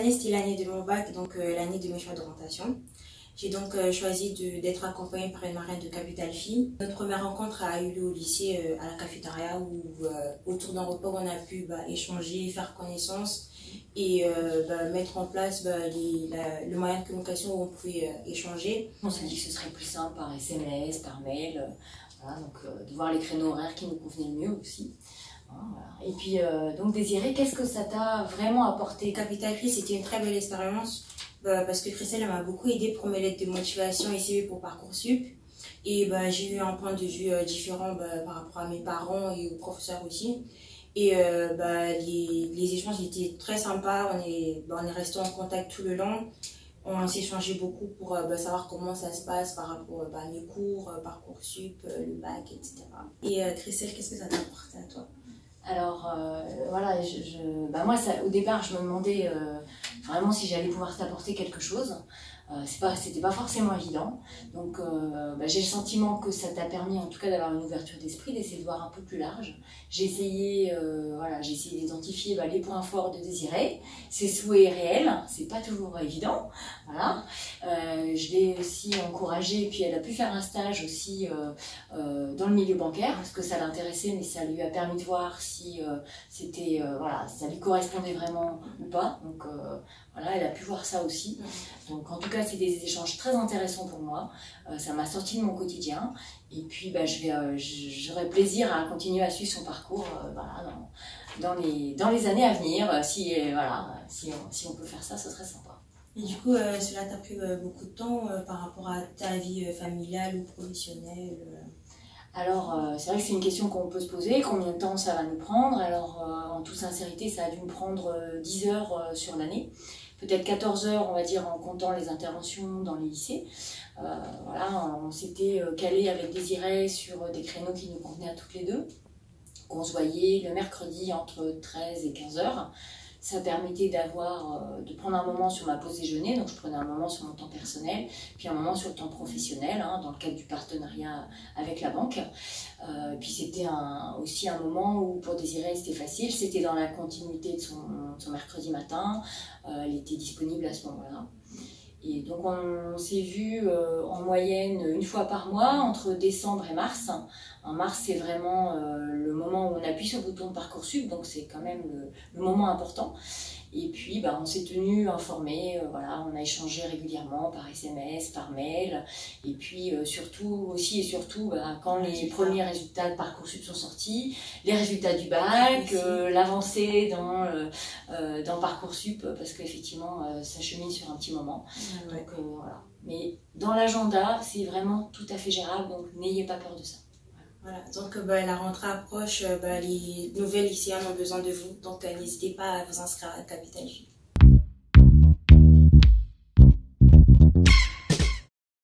année, c'était l'année de mon bac, donc l'année de mes choix d'orientation. J'ai donc choisi d'être accompagnée par une marraine de Capital Fille. Notre première rencontre a eu lieu au lycée, à la cafétéria, où autour d'un repas, on a pu échanger, faire connaissance et mettre en place le moyen de communication où on pouvait échanger. On s'est dit que ce serait plus simple par SMS, par mail, voilà, donc de voir les créneaux horaires qui nous convenaient le mieux aussi. Voilà. Et puis, donc Désirée, qu'est-ce que ça t'a vraiment apporté? Capital Fille, c'était une très belle expérience. Parce que Christelle m'a beaucoup aidé pour mes lettres de motivation et CV pour Parcoursup. Et j'ai eu un point de vue différent par rapport à mes parents et aux professeurs aussi. Et les échanges étaient très sympas, on est resté en contact tout le long. On s'échangeait beaucoup pour savoir comment ça se passe par rapport à mes cours, Parcoursup, le bac, etc. Et Christelle, qu'est-ce que ça t'a apporté à toi? Alors voilà, moi au départ je me demandais vraiment si j'allais pouvoir t'apporter quelque chose. C'était pas forcément évident, donc j'ai le sentiment que ça t'a permis en tout cas d'avoir une ouverture d'esprit, d'essayer de voir un peu plus large. J'ai essayé d'identifier les points forts de Désirée, ses souhaits réels, c'est pas toujours évident, voilà. Je l'ai aussi encouragée, et puis elle a pu faire un stage aussi dans le milieu bancaire, parce que ça l'intéressait, mais ça lui a permis de voir si ça lui correspondait vraiment ou pas, donc voilà, elle a pu voir ça aussi. Donc en tout cas, c'est des échanges très intéressants pour moi. Ça m'a sorti de mon quotidien. Et puis j'aurai plaisir à continuer à suivre son parcours dans les années à venir. Si on peut faire ça, ce serait sympa. Et du coup, cela t'a pris beaucoup de temps par rapport à ta vie familiale ou professionnelle? Alors, c'est vrai que c'est une question qu'on peut se poser. Combien de temps ça va nous prendre? Alors, en toute sincérité, ça a dû me prendre 10 heures sur l'année. Peut-être 14 heures, on va dire, en comptant les interventions dans les lycées. Voilà, on s'était calé avec Désirée sur des créneaux qui nous convenaient à toutes les deux. On se voyait le mercredi entre 13 et 15 heures. Ça permettait de prendre un moment sur ma pause déjeuner, donc je prenais un moment sur mon temps personnel, puis un moment sur le temps professionnel, dans le cadre du partenariat avec la banque. Puis c'était aussi un moment où pour Désirée c'était facile, c'était dans la continuité de son mercredi matin, elle était disponible à ce moment-là. Et donc on s'est vu en moyenne une fois par mois, entre décembre et mars. En mars, c'est vraiment le moment où on appuie sur le bouton de Parcoursup, donc c'est quand même le moment important. Et puis on s'est tenu informés, voilà, on a échangé régulièrement par SMS, par mail. Et puis surtout quand les premiers résultats de Parcoursup sont sortis, les résultats du bac, l'avancée dans Parcoursup, parce qu'effectivement ça chemine sur un petit moment. Donc voilà. Mais dans l'agenda, c'est vraiment tout à fait gérable, donc n'ayez pas peur de ça. Voilà, donc la rentrée approche, les nouvelles lycéennes ont besoin de vous, donc n'hésitez pas à vous inscrire à Capital Fille.